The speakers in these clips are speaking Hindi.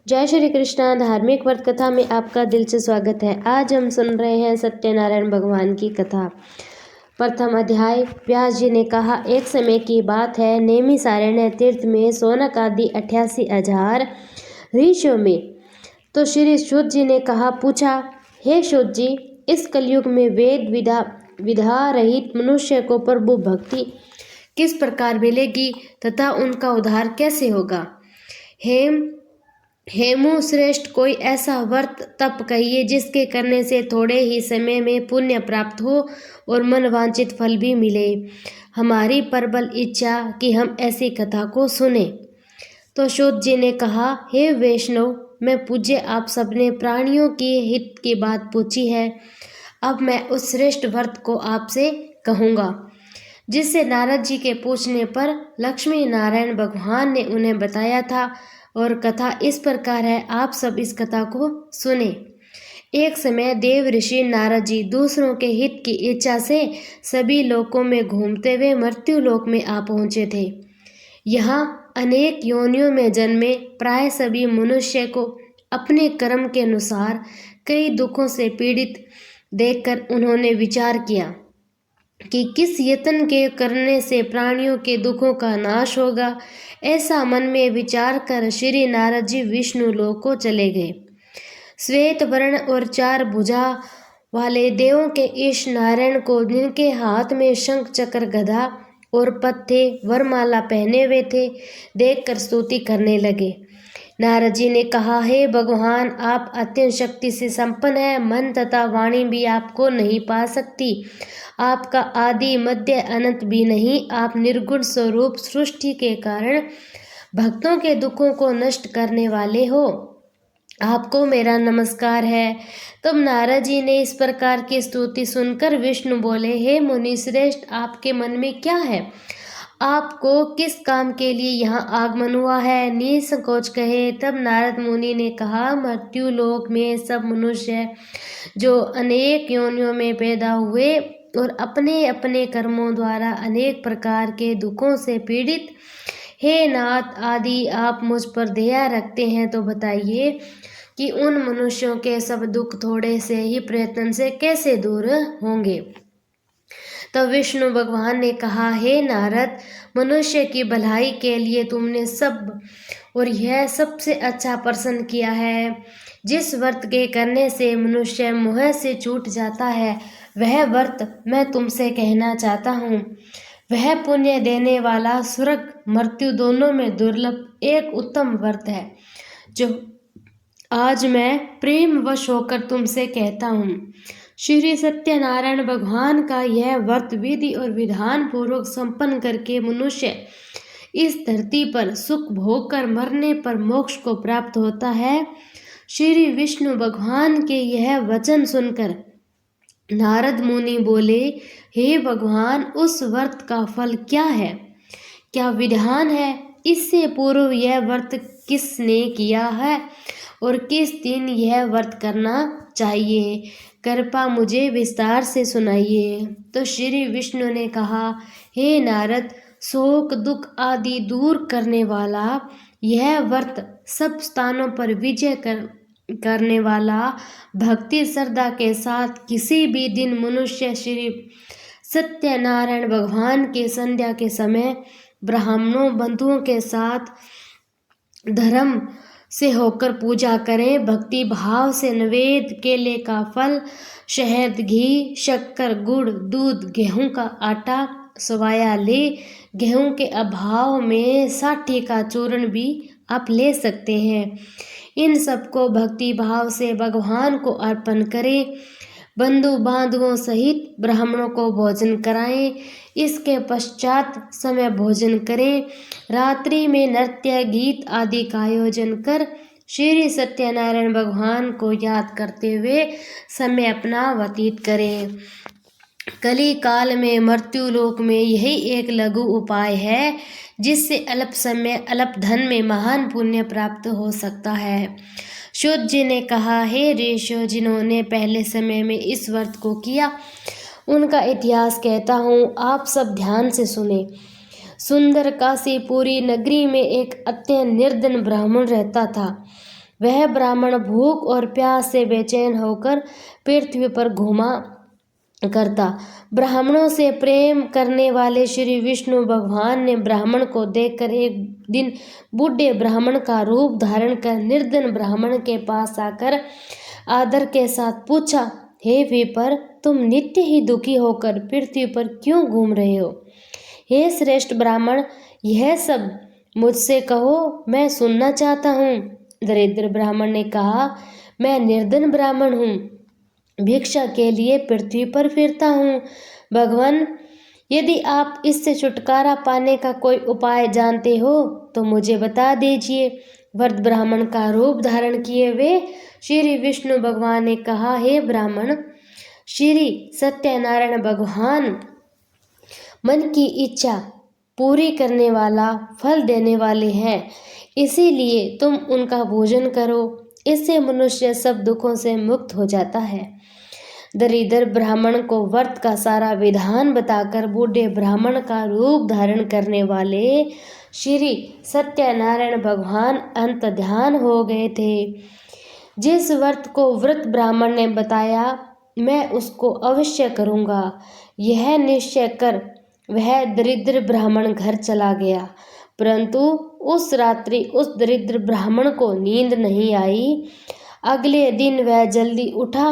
जय श्री कृष्णा। धार्मिक व्रत कथा में आपका दिल से स्वागत है। आज हम सुन रहे हैं सत्यनारायण भगवान की कथा। प्रथम अध्याय। व्यास जी ने कहा, एक समय की बात है, नैमिषारण्य तीर्थ में शौनक आदि 88,000 ऋषियों में तो श्री सूत जी ने पूछा, हे सूत जी, इस कलयुग में वेद विधा रहित मनुष्य को प्रभु भक्ति किस प्रकार मिलेगी तथा उनका उद्धार कैसे होगा। हेमु श्रेष्ठ, कोई ऐसा व्रत तप कहिए जिसके करने से थोड़े ही समय में पुण्य प्राप्त हो और मन वांछित फल भी मिले। हमारी प्रबल इच्छा कि हम ऐसी कथा को सुने। तो सूत जी ने कहा, हे वैष्णव, मैं पूज्य आप सबने प्राणियों के हित की बात पूछी है। अब मैं उस श्रेष्ठ व्रत को आपसे कहूँगा जिससे नारद जी के पूछने पर लक्ष्मी नारायण भगवान ने उन्हें बताया था। और कथा इस प्रकार है, आप सब इस कथा को सुने। एक समय देव ऋषि नारद जी दूसरों के हित की इच्छा से सभी लोकों में घूमते हुए मृत्यु लोक में आ पहुँचे थे। यहाँ अनेक योनियों में जन्मे प्राय सभी मनुष्य को अपने कर्म के अनुसार कई दुखों से पीड़ित देखकर उन्होंने विचार किया कि किस यत्न के करने से प्राणियों के दुखों का नाश होगा। ऐसा मन में विचार कर श्री नारद जी विष्णु लोक को चले गए। श्वेत वर्ण और 4 भुजा वाले देवों के ईश नारायण को, जिनके हाथ में शंख चक्र गदा और पत्ते वरमाला पहने हुए थे, देखकर स्तुति करने लगे। नारद जी ने कहा, हे भगवान, आप अत्यंत शक्ति से संपन्न हैं। मन तथा वाणी भी आपको नहीं पा सकती। आपका आदि मध्य अनंत भी नहीं। आप निर्गुण स्वरूप सृष्टि के कारण भक्तों के दुखों को नष्ट करने वाले हो। आपको मेरा नमस्कार है। तब नारद जी ने इस प्रकार की स्तुति सुनकर विष्णु बोले, हे मुनि श्रेष्ठ, आपके मन में क्या है? आपको किस काम के लिए यहाँ आगमन हुआ है? निसंकोच कहे। तब नारद मुनि ने कहा, मृत्यु लोक में सब मनुष्य जो अनेक योनियों में पैदा हुए और अपने अपने कर्मों द्वारा अनेक प्रकार के दुखों से पीड़ित, हे नाथ आदि, आप मुझ पर दया रखते हैं तो बताइए कि उन मनुष्यों के सब दुख थोड़े से ही प्रयत्न से कैसे दूर होंगे। तब विष्णु भगवान ने कहा, हे नारद, मनुष्य की भलाई के लिए तुमने सब और यह सबसे अच्छा प्रश्न किया है। जिस व्रत के करने से मनुष्य मोह से छूट जाता है, वह व्रत मैं तुमसे कहना चाहता हूँ। वह पुण्य देने वाला, स्वर्ग मृत्यु दोनों में दुर्लभ एक उत्तम व्रत है, जो आज मैं प्रेम वश होकर तुमसे कहता हूँ। श्री सत्यनारायण भगवान का यह व्रत विधि और विधान पूर्वक संपन्न करके मनुष्य इस धरती पर सुख भोग कर मरने पर मोक्ष को प्राप्त होता है। श्री विष्णु भगवान के यह वचन सुनकर नारद मुनि बोले, हे भगवान, उस व्रत का फल क्या है? क्या विधान है? इससे पूर्व यह व्रत किसने किया है और किस दिन यह व्रत करना चाहिए? कृपा मुझे विस्तार से सुनाइए। तो श्री विष्णु ने कहा, हे नारद, शोक दुख आदि दूर करने वाला यह व्रत, सब स्थानों पर विजय करने वाला, भक्ति श्रद्धा के साथ किसी भी दिन मनुष्य श्री सत्यनारायण भगवान के संध्या के समय ब्राह्मणों बंधुओं के साथ धर्म से होकर पूजा करें। भक्ति भाव से नैवेद्य, केले का फल, शहद, घी, शक्कर, गुड़, दूध, गेहूं का आटा, सवाया ले। गेहूं के अभाव में साठी का चूर्ण भी आप ले सकते हैं। इन सबको भक्ति भाव से भगवान को अर्पण करें। बंधु बांधवों सहित ब्राह्मणों को भोजन कराएं। इसके पश्चात समय भोजन करें। रात्रि में नृत्य गीत आदि का आयोजन कर श्री सत्यनारायण भगवान को याद करते हुए समय अपना व्यतीत करें। कली काल में मृत्यु लोक में यही एक लघु उपाय है, जिससे अल्प समय अल्प धन में महान पुण्य प्राप्त हो सकता है। सूत जी ने कहा, हे ऋषियों, जिन्होंने पहले समय में इस व्रत को किया, उनका इतिहास कहता हूँ, आप सब ध्यान से सुने। सुंदर काशीपुरी नगरी में एक अत्यंत निर्धन ब्राह्मण रहता था। वह ब्राह्मण भूख और प्यास से बेचैन होकर पृथ्वी पर घूमा करता। ब्राह्मणों से प्रेम करने वाले श्री विष्णु भगवान ने ब्राह्मण को देखकर एक दिन बूढ़े ब्राह्मण का रूप धारण कर निर्धन ब्राह्मण के पास आकर आदर के साथ पूछा, हे विपर, तुम नित्य ही दुखी होकर पृथ्वी पर क्यों घूम रहे हो? हे श्रेष्ठ ब्राह्मण, यह सब मुझसे कहो, मैं सुनना चाहता हूँ। दरिद्र ब्राह्मण ने कहा, मैं निर्धन ब्राह्मण हूँ, भिक्षा के लिए पृथ्वी पर फिरता हूँ। भगवान, यदि आप इससे छुटकारा पाने का कोई उपाय जानते हो तो मुझे बता दीजिए। वृद्ध ब्राह्मण का रूप धारण किए हुए श्री विष्णु भगवान ने कहा, हे ब्राह्मण, श्री सत्यनारायण भगवान मन की इच्छा पूरी करने वाला, फल देने वाले हैं, इसीलिए तुम उनका भोजन करो। इससे मनुष्य सब दुखों से मुक्त हो जाता है। दरिद्र ब्राह्मण को व्रत का सारा विधान बताकर बूढ़े ब्राह्मण का रूप धारण करने वाले श्री सत्यनारायण भगवान अंत ध्यान हो गए थे। जिस व्रत को वृद्ध ब्राह्मण ने बताया, मैं उसको अवश्य करूँगा, यह निश्चय कर वह दरिद्र ब्राह्मण घर चला गया। परंतु उस रात्रि उस दरिद्र ब्राह्मण को नींद नहीं आई। अगले दिन वह जल्दी उठा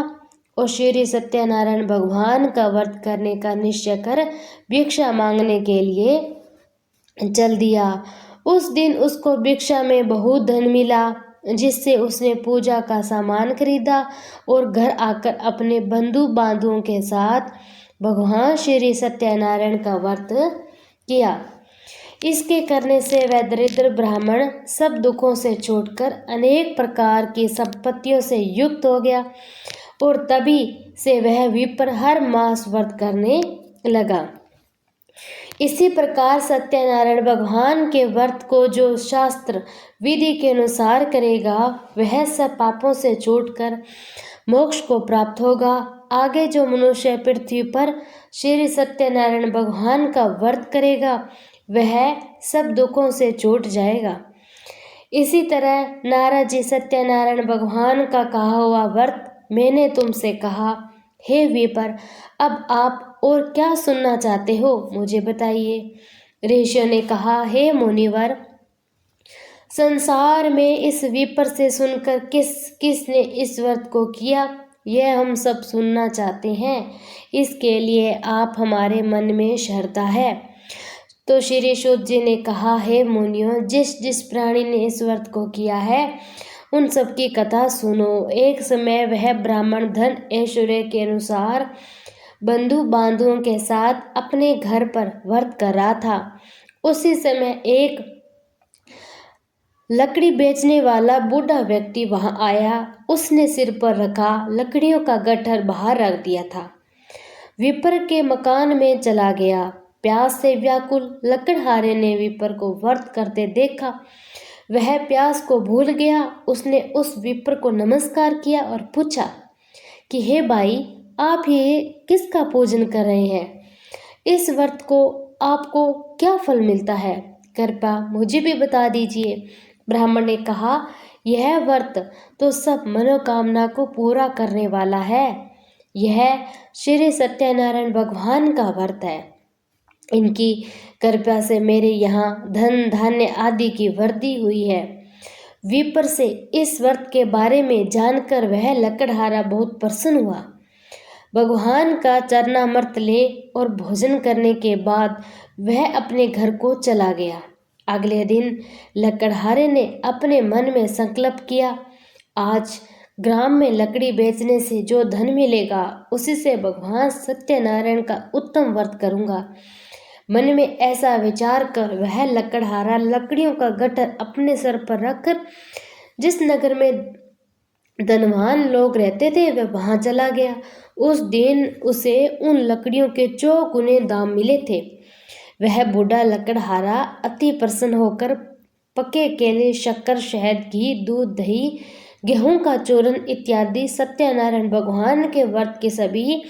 और श्री सत्यनारायण भगवान का व्रत करने का निश्चय कर भिक्षा मांगने के लिए चल दिया। उस दिन उसको भिक्षा में बहुत धन मिला, जिससे उसने पूजा का सामान खरीदा और घर आकर अपने बंधु बांधुओं के साथ भगवान श्री सत्यनारायण का व्रत किया। इसके करने से वह दरिद्र ब्राह्मण सब दुखों से छूटकर अनेक प्रकार की संपत्तियों से युक्त हो गया और तभी से वह विप्र हर मास व्रत करने लगा। इसी प्रकार सत्यनारायण भगवान के व्रत को जो शास्त्र विधि के अनुसार करेगा, वह सब पापों से छूटकर मोक्ष को प्राप्त होगा। आगे जो मनुष्य पृथ्वी पर श्री सत्यनारायण भगवान का व्रत करेगा, वह सब दुखों से छूट जाएगा। इसी तरह नारद जी सत्यनारायण भगवान का कहा हुआ व्रत मैंने तुमसे कहा। हे विपर, अब आप और क्या सुनना चाहते हो, मुझे बताइए। ऋषियों ने कहा, हे मुनिवर, संसार में इस विपर से सुनकर किसने इस व्रत को किया, यह हम सब सुनना चाहते हैं। इसके लिए आप हमारे मन में श्रद्धा है। तो श्री शुद्ध जी ने कहा, हे मुनियों, जिस जिस प्राणी ने इस व्रत को किया है, उन सब की कथा सुनो। एक समय वह ब्राह्मण धन ऐश्वर्य के अनुसार बंधु बांधुओं के साथ अपने घर पर व्रत कर रहा था। उसी समय एक लकड़ी बेचने वाला बूढ़ा व्यक्ति वहां आया। उसने सिर पर रखा लकड़ियों का गट्ठर बाहर रख दिया था। विपर के मकान में चला गया। प्यास से व्याकुल लकड़हारे ने विपर को व्रत करते देखा। वह प्यास को भूल गया। उसने उस विपर को नमस्कार किया और पूछा कि हे भाई, आप ये किसका पूजन कर रहे हैं? इस व्रत को आपको क्या फल मिलता है? कृपया मुझे भी बता दीजिए। ब्राह्मण ने कहा, यह व्रत तो सब मनोकामना को पूरा करने वाला है। यह श्री सत्यनारायण भगवान का व्रत है। इनकी कृपा से मेरे यहाँ धन धान्य आदि की वृद्धि हुई है। विपर से इस व्रत के बारे में जानकर वह लकड़हारा बहुत प्रसन्न हुआ। भगवान का चरणामृत ले और भोजन करने के बाद वह अपने घर को चला गया। अगले दिन लकड़हारे ने अपने मन में संकल्प किया, आज ग्राम में लकड़ी बेचने से जो धन मिलेगा, उसी से भगवान सत्यनारायण का उत्तम व्रत करूँगा। मन में ऐसा विचार कर वह लकड़हारा लकड़ियों का गट्ठर अपने सर पर रखकर जिस नगर में धनवान लोग रहते थे वह वहां चला गया। उस दिन उसे उन लकड़ियों के 4 गुने दाम मिले थे। वह बूढ़ा लकड़हारा अति प्रसन्न होकर पके केले, शक्कर, शहद, घी, दूध, दही, गेहूं का चूरन इत्यादि सत्यनारायण भगवान के व्रत की सभी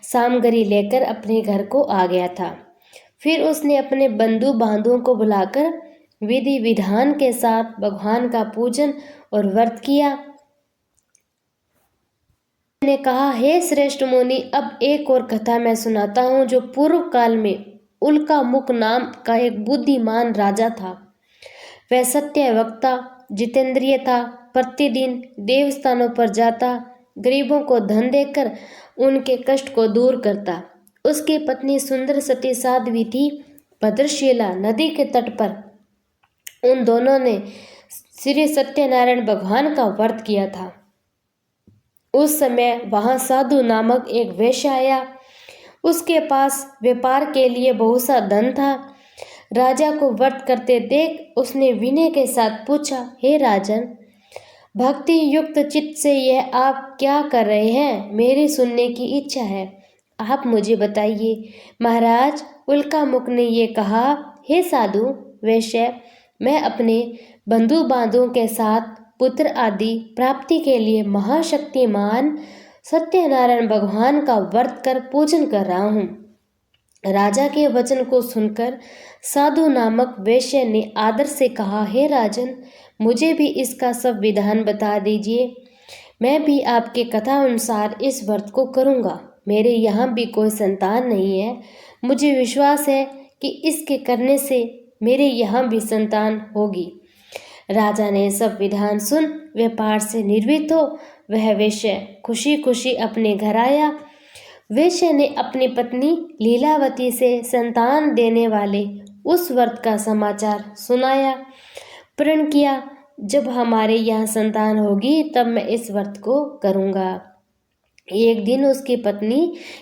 सामग्री लेकर अपने घर को आ गया था। फिर उसने अपने बंधु बांधुओं को बुलाकर विधि विधान के साथ भगवान का पूजन और व्रत किया। ने कहा, हे श्रेष्ठ मुनि, अब एक और कथा मैं सुनाता हूँ जो पूर्व काल में उल्का मुख नाम का एक बुद्धिमान राजा था। वह सत्य वक्ता, जितेंद्रिय था। प्रतिदिन देवस्थानों पर जाता, गरीबों को धन देकर उनके कष्ट को दूर करता। उसकी पत्नी सुंदर सती साध्वी थी। भद्रशिला नदी के तट पर उन दोनों ने श्री सत्यनारायण भगवान का व्रत किया था। उस समय वहां साधु नामक एक वैश्य आया। उसके पास व्यापार के लिए बहुत सा धन था। राजा को व्रत करते देख उसने विनय के साथ पूछा, हे राजन, भक्ति युक्त चित्त से यह आप क्या कर रहे हैं? मेरी सुनने की इच्छा है, आप मुझे बताइए। महाराज, उल्का मुख ने ये कहा, हे साधु वैश्य, मैं अपने बंधु बांधवों के साथ पुत्र आदि प्राप्ति के लिए महाशक्तिमान सत्यनारायण भगवान का व्रत कर पूजन कर रहा हूँ। राजा के वचन को सुनकर साधु नामक वैश्य ने आदर से कहा, हे राजन, मुझे भी इसका सब विधान बता दीजिए। मैं भी आपके कथा अनुसार इस व्रत को करूँगा। मेरे यहाँ भी कोई संतान नहीं है। मुझे विश्वास है कि इसके करने से मेरे यहाँ भी संतान होगी। राजा ने सब विधान सुन व्यापार से निर्भीत हो वह वैश्य खुशी खुशी अपने घर आया। वैश्य ने अपनी पत्नी लीलावती से संतान देने वाले उस व्रत का समाचार सुनाया। प्रण किया, जब हमारे यहाँ संतान होगी तब मैं इस व्रत को करूँगा। एक दिन उसकी पत्नी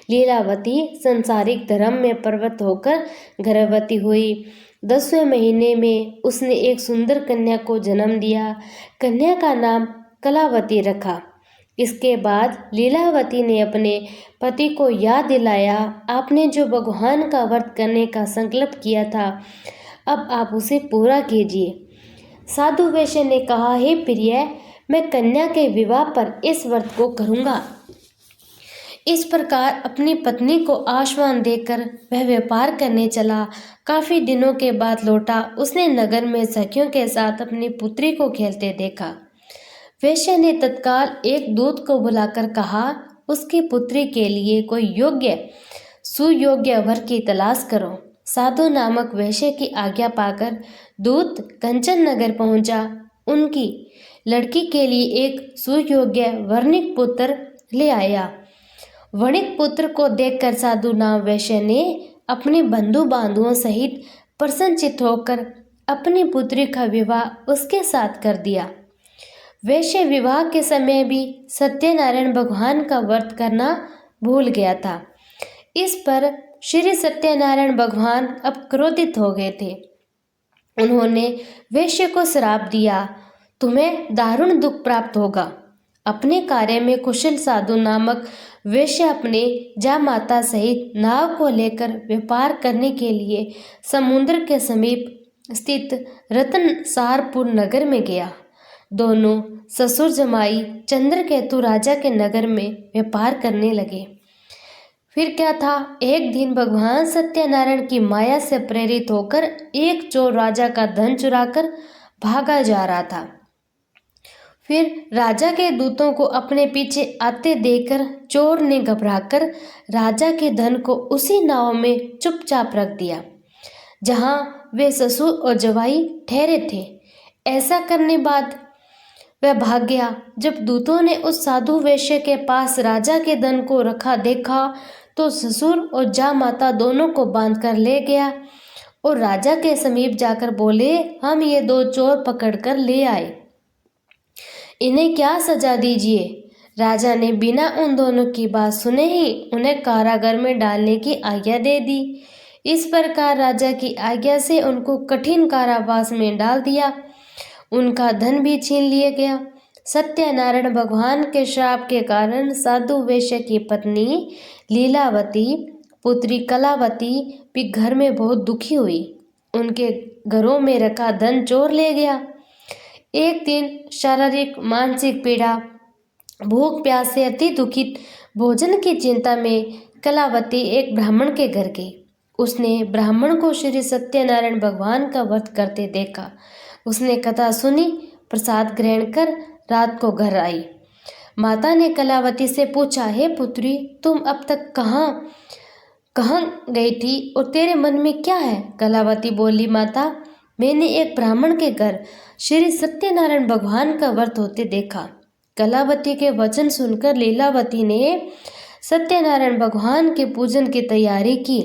लीलावती संसारिक धर्म में प्रवृत्त होकर गर्भवती हुई। 10वें महीने में उसने एक सुंदर कन्या को जन्म दिया। कन्या का नाम कलावती रखा। इसके बाद लीलावती ने अपने पति को याद दिलाया, आपने जो भगवान का व्रत करने का संकल्प किया था, अब आप उसे पूरा कीजिए। साधु वैश्य ने कहा, हे प्रिय, मैं कन्या के विवाह पर इस व्रत को करूँगा। इस प्रकार अपनी पत्नी को आश्वासन देकर वह व्यापार करने चला। काफी दिनों के बाद लौटा। उसने नगर में सखियों के साथ अपनी पुत्री को खेलते देखा। वैश्य ने तत्काल एक दूत को बुलाकर कहा, उसकी पुत्री के लिए कोई योग्य सुयोग्य वर की तलाश करो। साधु नामक वैश्य की आज्ञा पाकर दूत कंचन नगर पहुंचा। उनकी लड़की के लिए एक सुयोग्य वर्णिक पुत्र ले आया। वणिक पुत्र को देखकर साधु नाम वैश्य ने अपने बंधु बांधुओं सहित प्रसन्नचित्त होकर अपनी पुत्री का विवाह उसके साथ कर दिया। वैश्य विवाह के समय भी सत्यनारायण भगवान का व्रत करना भूल गया था। इस पर श्री सत्यनारायण भगवान अब क्रोधित हो गए थे। उन्होंने वैश्य को श्राप दिया, तुम्हें दारुण दुख प्राप्त होगा। अपने कार्य में कुशल साधु नामक वैश्य अपने जामाता सहित नाव को लेकर व्यापार करने के लिए समुद्र के समीप स्थित रतनसारपुर नगर में गया। दोनों ससुर जमाई चंद्रकेतु राजा के नगर में व्यापार करने लगे। फिर क्या था, एक दिन भगवान सत्यनारायण की माया से प्रेरित होकर एक चोर राजा का धन चुराकर भागा जा रहा था। फिर राजा के दूतों को अपने पीछे आते देखकर चोर ने घबराकर राजा के धन को उसी नाव में चुपचाप रख दिया जहां वे ससुर और जवाई ठहरे थे। ऐसा करने बाद वह भाग गया। जब दूतों ने उस साधु वैश्य के पास राजा के धन को रखा देखा तो ससुर और जामाता दोनों को बांधकर ले गया और राजा के समीप जाकर बोले, हम ये दो चोर पकड़कर ले आए, इन्हें क्या सजा दीजिए। राजा ने बिना उन दोनों की बात सुने ही उन्हें कारागार में डालने की आज्ञा दे दी। इस प्रकार राजा की आज्ञा से उनको कठिन कारावास में डाल दिया। उनका धन भी छीन लिया गया। सत्यनारायण भगवान के श्राप के कारण साधु वैश्य की पत्नी लीलावती पुत्री कलावती भी घर में बहुत दुखी हुई। उनके घरों में रखा धन चोर ले गया। एक दिन शारीरिक मानसिक पीड़ा, भूख प्यास से अति दुखित, भोजन की चिंता में कलावती एक ब्राह्मण के घर गई। उसने ब्राह्मण को श्री सत्यनारायण भगवान का व्रत करते देखा। उसने कथा सुनी, प्रसाद ग्रहण कर रात को घर आई। माता ने कलावती से पूछा, हे पुत्री, तुम अब तक कहाँ गई थी और तेरे मन में क्या है? कलावती बोली, माता, मैंने एक ब्राह्मण के घर श्री सत्यनारायण भगवान का व्रत होते देखा। कलावती के वचन सुनकर लीलावती ने सत्यनारायण भगवान के पूजन की तैयारी की।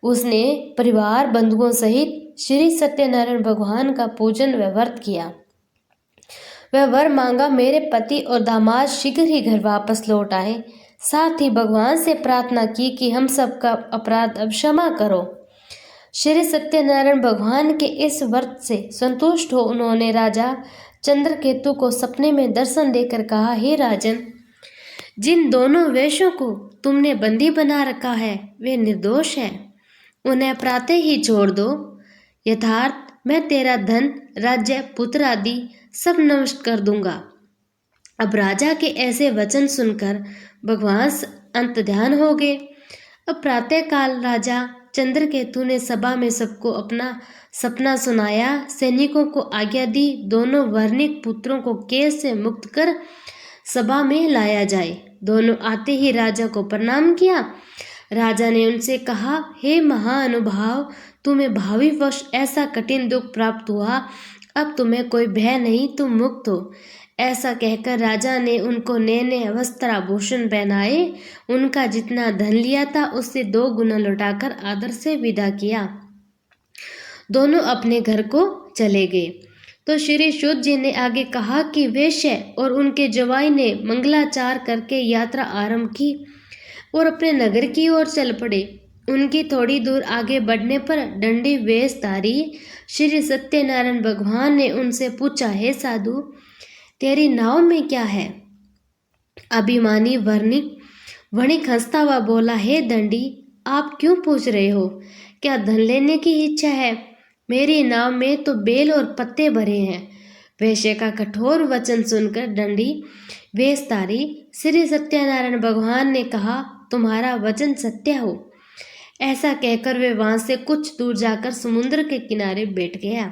उसने परिवार बंधुओं सहित श्री सत्यनारायण भगवान का पूजन व व्रत किया। वह वर मांगा, मेरे पति और दामाद शीघ्र ही घर वापस लौट आए। साथ ही भगवान से प्रार्थना की कि हम सबका अपराध अब क्षमा करो। श्री सत्यनारायण भगवान के इस व्रत से संतुष्ट हो उन्होंने राजा चंद्रकेतु को सपने में दर्शन देकर कहा, हे राजन, जिन दोनों वेश्यों को तुमने बंदी बना रखा है वे निर्दोष हैं, उन्हें प्रातः ही छोड़ दो। यथार्थ मैं तेरा धन, राज्य, पुत्र आदि सब नष्ट कर दूंगा। अब राजा के ऐसे वचन सुनकर भगवान अंतर्ध्यान हो गए। अब प्रातःकाल राजा चंद्रकेतु ने सभा में सबको अपना सपना सुनाया। सैनिकों को आज्ञा दी, दोनों वर्णिक पुत्रों को कैद से मुक्त कर सभा में लाया जाए। दोनों आते ही राजा को प्रणाम किया। राजा ने उनसे कहा, हे महानुभाव, तुम्हें भावी वर्ष ऐसा कठिन दुख प्राप्त हुआ, अब तुम्हें कोई भय नहीं, तुम मुक्त हो। ऐसा कहकर राजा ने उनको नए नए वस्त्राभूषण पहनाए। उनका जितना धन लिया था उससे 2 गुना लौटाकर आदर से विदा किया। दोनों अपने घर को चले गए। तो श्री शुद्ध जी ने आगे कहा कि वेश्य और उनके जवाई ने मंगलाचार करके यात्रा आरंभ की और अपने नगर की ओर चल पड़े। उनकी थोड़ी दूर आगे बढ़ने पर दंडी वेशधारी श्री सत्यनारायण भगवान ने उनसे पूछा, हे साधु, तेरी नाव में क्या है? अभिमानी वणिक हंसता हुआ बोला, हे दंडी, आप क्यों पूछ रहे हो? क्या धन लेने की इच्छा है? मेरी नाव में तो बेल और पत्ते भरे हैं। वैश्य का कठोर वचन सुनकर दंडी वेशधारी श्री सत्यनारायण भगवान ने कहा, तुम्हारा वचन सत्य हो। ऐसा कहकर वे वहां से कुछ दूर जाकर समुद्र के किनारे बैठ गया।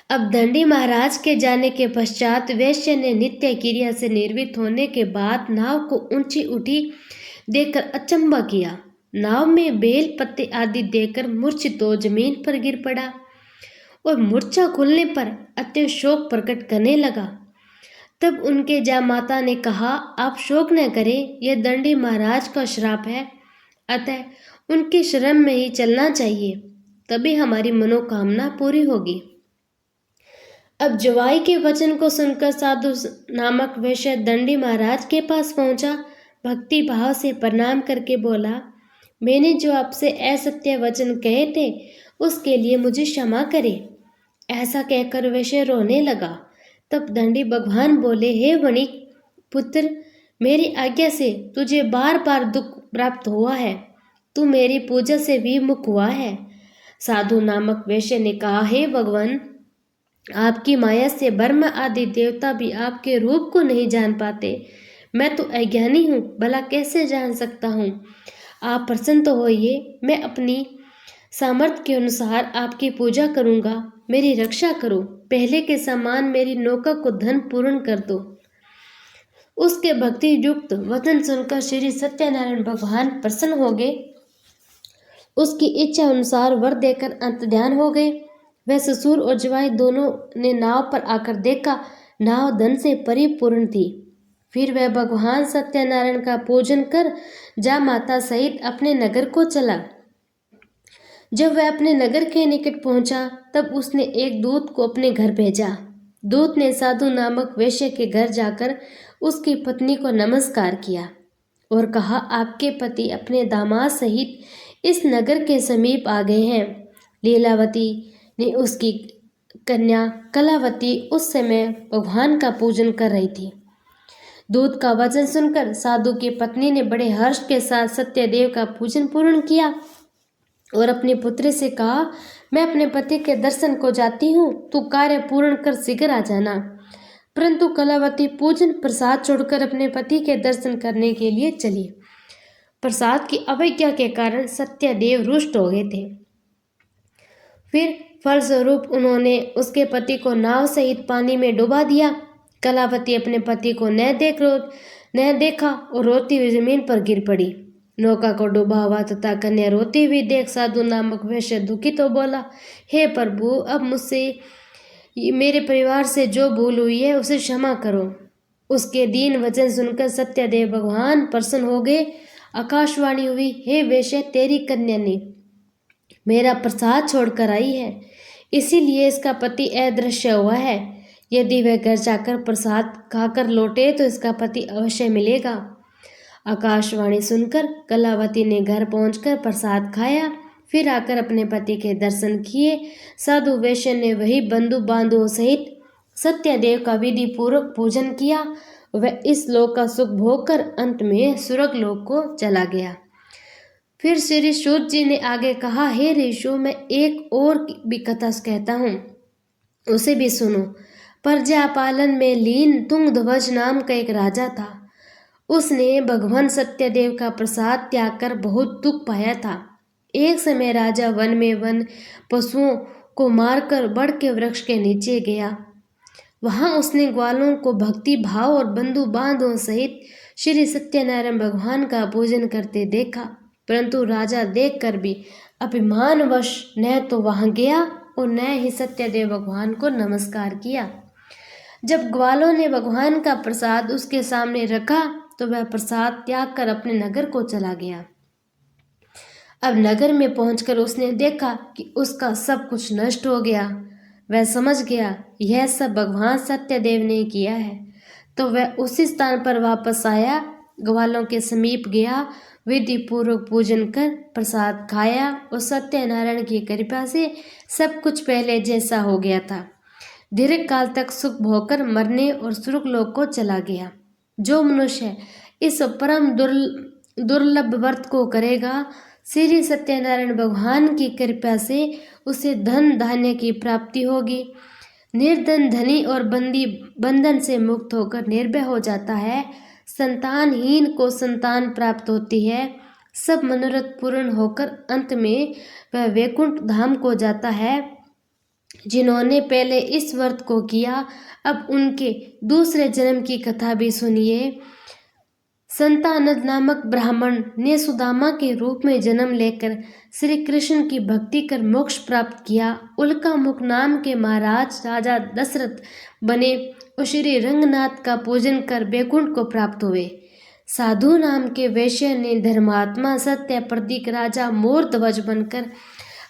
अब दंडी महाराज के जाने के पश्चात वैश्य ने नित्य क्रिया से निर्वृत्त होने के बाद नाव को ऊंची उठी देखकर अचंभा किया। नाव में बेल पत्ते आदि देकर मूर्छित हो जमीन पर गिर पड़ा और मूर्छा खुलने पर अत्यंत शोक प्रकट करने लगा। तब उनके जामाता ने कहा, आप शोक न करें, यह दंडी महाराज का श्राप है, अतः उनके शरण में ही चलना चाहिए, तभी हमारी मनोकामना पूरी होगी। अब जवाई के वचन को सुनकर साधु नामक वैश्य दंडी महाराज के पास पहुंचा। भक्ति भाव से प्रणाम करके बोला, मैंने जो आपसे असत्य वचन कहे थे उसके लिए मुझे क्षमा करें। ऐसा कहकर वैश्य रोने लगा। तब दंडी भगवान बोले, हे वणिक पुत्र, मेरी आज्ञा से तुझे बार बार दुख प्राप्त हुआ है, तू मेरी पूजा से विमुख हुआ है। साधु नामक वैश्य ने कहा, हे भगवान, आपकी माया से ब्रह्मा आदि देवता भी आपके रूप को नहीं जान पाते। मैं तो अज्ञानी हूँ, भला कैसे जान सकता हूँ? आप प्रसन्न तो होइए, मैं अपनी सामर्थ्य के अनुसार आपकी पूजा करूँगा। मेरी रक्षा करो, पहले के समान मेरी नौका को धन पूर्ण कर दो। उसके भक्ति युक्त वचन सुनकर श्री सत्यनारायण भगवान प्रसन्न हो गए। उसकी इच्छा अनुसार वर देकर अंतर्ध्यान हो गए। वह ससुर और जवाई दोनों ने नाव पर आकर देखा, नाव धन से परिपूर्ण थी। फिर वह भगवान सत्यनारायण का पूजन कर जामाता सहित अपने नगर को चला। जब वह अपने नगर के निकट पहुंचा तब उसने एक दूत को अपने घर भेजा। दूत ने साधु नामक वैश्य के घर जाकर उसकी पत्नी को नमस्कार किया और कहा, आपके पति अपने दामाद सहित इस नगर के समीप आ गए हैं। लीलावती ने उसकी कन्या कलावती उस समय भगवान का पूजन कर रही थी। दूत का वचन सुनकर साधु की पत्नी ने बड़े हर्ष के साथ सत्यदेव का पूजन पूर्ण किया और अपने पुत्र से कहा, मैं अपने पति के दर्शन को जाती हूँ, तू कार्य पूर्ण कर शीघ्र आ जाना। परंतु कलावती पूजन प्रसाद छोड़कर अपने पति के दर्शन करने के लिए चली। प्रसाद की अवज्ञा के कारण सत्यदेव रुष्ट हो गए थे। फिर फलस्वरूप उन्होंने उसके पति को नाव सहित पानी में डुबा दिया। कलावती अपने पति को न देखा और रोती हुई जमीन पर गिर पड़ी। नौका को डूबा हुआ तथा कन्या रोती हुई देख साधु नामक वैश्य दुखित हो बोला, हे प्रभु, अब मुझसे मेरे परिवार से जो भूल हुई है उसे क्षमा करो। उसके दीन वचन सुनकर सत्यदेव भगवान प्रसन्न हो गए। आकाशवाणी हुई, हे वैश्य, तेरी कन्या ने मेरा प्रसाद छोड़कर आई है, इसीलिए इसका पति अदृश्य हुआ है। यदि वह घर जाकर प्रसाद खाकर लौटे तो इसका पति अवश्य मिलेगा। आकाशवाणी सुनकर कलावती ने घर पहुंचकर प्रसाद खाया, फिर आकर अपने पति के दर्शन किए। साधु वैश्य ने वही बंधु बांधुओं सहित सत्यदेव का विधि पूर्वक पूजन किया। वह इस लोक का सुख भोग कर अंत में स्वर्ग लोक को चला गया। फिर श्री सूत जी ने आगे कहा, हे ऋषियों, मैं एक और भी कथा कहता हूँ, उसे भी सुनो। प्रजा पालन में लीन तुंगध्वज नाम का एक राजा था। उसने भगवान सत्यदेव का प्रसाद त्याग कर बहुत दुख पाया था। एक समय राजा वन में वन पशुओं को मारकर बड़ के वृक्ष के नीचे गया। वहां उसने ग्वालों को भक्ति भाव और बंधु बांधों सहित श्री सत्यनारायण भगवान का पूजन करते देखा, परंतु राजा देखकर भी अभिमानवश न तो वहां गया और न ही सत्यदेव भगवान को नमस्कार किया। जब ग्वालों ने भगवान का प्रसाद उसके सामने रखा तो वह प्रसाद त्याग कर अपने नगर को चला गया। अब नगर में पहुंचकर उसने देखा कि उसका सब कुछ नष्ट हो गया। वह समझ गया यह सब भगवान सत्यदेव ने किया है, तो वह उसी स्थान पर वापस आया, ग्वालों के समीप गया, विधि पूर्वक पूजन कर प्रसाद खाया और सत्यनारायण की कृपा से सब कुछ पहले जैसा हो गया था। दीर्घ काल तक सुख भोगकर मरने और स्वर्ग लोक को चला गया। जो मनुष्य इस परम दुर्लभ व्रत को करेगा, श्री सत्यनारायण भगवान की कृपा से उसे धन धान्य की प्राप्ति होगी। निर्धन धनी और बंधन से मुक्त होकर निर्भय हो जाता है। संतानहीन को संतान प्राप्त होती है। सब मनोरथ पूर्ण होकर अंत में वह वैकुंठ धाम को जाता है। जिन्होंने पहले इस व्रत को किया, अब उनके दूसरे जन्म की कथा भी सुनिए। संतानद नामक ब्राह्मण ने सुदामा के रूप में जन्म लेकर श्री कृष्ण की भक्ति कर मोक्ष प्राप्त किया। उल्कामुख नाम के महाराज राजा दशरथ बने और श्री रंगनाथ का पूजन कर वैकुंठ को प्राप्त हुए। साधु नाम के वैश्य ने धर्मात्मा सत्य प्रतीक राजा मोरध्वज बनकर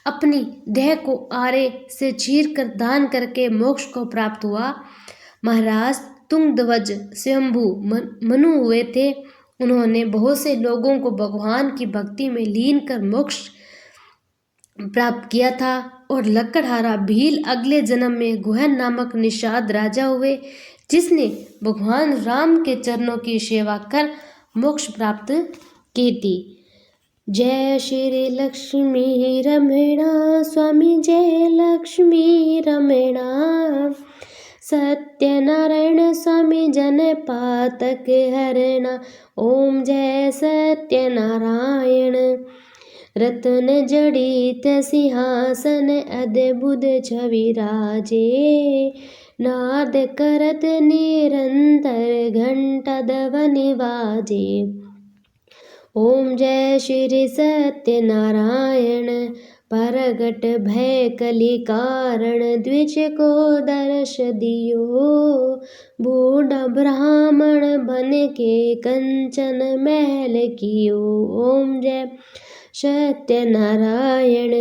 अपनी देह को आरे से चीर कर दान करके मोक्ष को प्राप्त हुआ। महाराज तुंगध्वज स्वयंभू मनु हुए थे। उन्होंने बहुत से लोगों को भगवान की भक्ति में लीन कर मोक्ष प्राप्त किया था। और लकड़हारा भील अगले जन्म में गुहन नामक निषाद राजा हुए, जिसने भगवान राम के चरणों की सेवा कर मोक्ष प्राप्त की थी। जय श्री लक्ष्मी रमणा स्वामी, जय लक्ष्मी रमणा। सत्यनारायण स्वामी जन पातक हरणा, ओम जय सत्यनारायण। रत्न जड़ित सिंहासन अद्भुत छवि राजे, नाद करत निरंतर घंटा ध्वनि वाजे। ओम जय श्री सत्यनारायण। परगट भय कली कारण द्विज को दर्श दियो, बूढ़ा ब्राह्मण बन के कंचन महल कियो। ओम जय सत्यनारायण।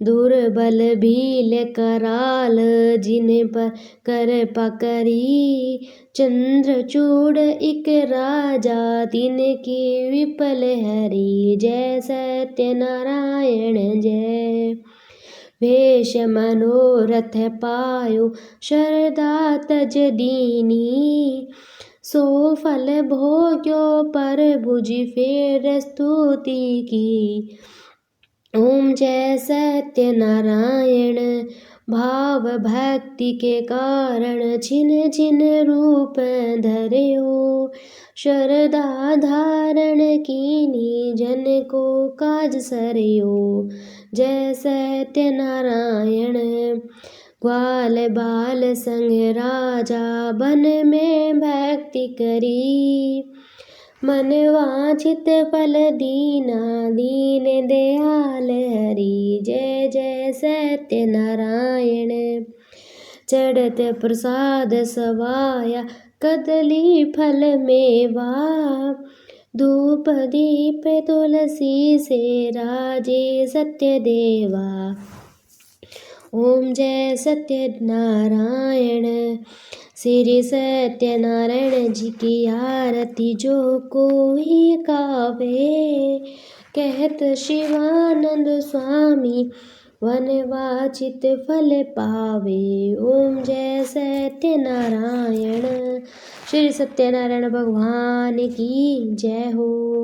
दुर्बल भील कराल जिन पर कर पकरी, चंद्रचूड़ एक राजा तिन की विपल हरी। जय सत्यनारायण जय। वेश मनोरथ पायो शरदा तज दीनी, सो फल भोग्यो पर भुज फेर स्तुति की। ओम जय सत्यनारायण। भाव भक्ति के कारण छिन छिन रूप धर्यो। शरदा धारण कीनी जन को काज सरयो। जय सत्य नारायण। ग्वाल बाल संग राजा बन में भक्ति करी। मन वांछित फल दीना दीन दयाल हरि। जय जय सत्य नारायण। चढ़त प्रसाद सवाया कदली फल मेवा। धूप दीप तुलसी से राजे सत्य देवा। ओम जय सत्य नारायण। श्री सत्यनारायण जी की आरती जो कोई गावे। कहत शिवानंद स्वामी वनवाचित फल पावे। ओम जय सत्यनारायण। श्री सत्यनारायण भगवान की जय हो।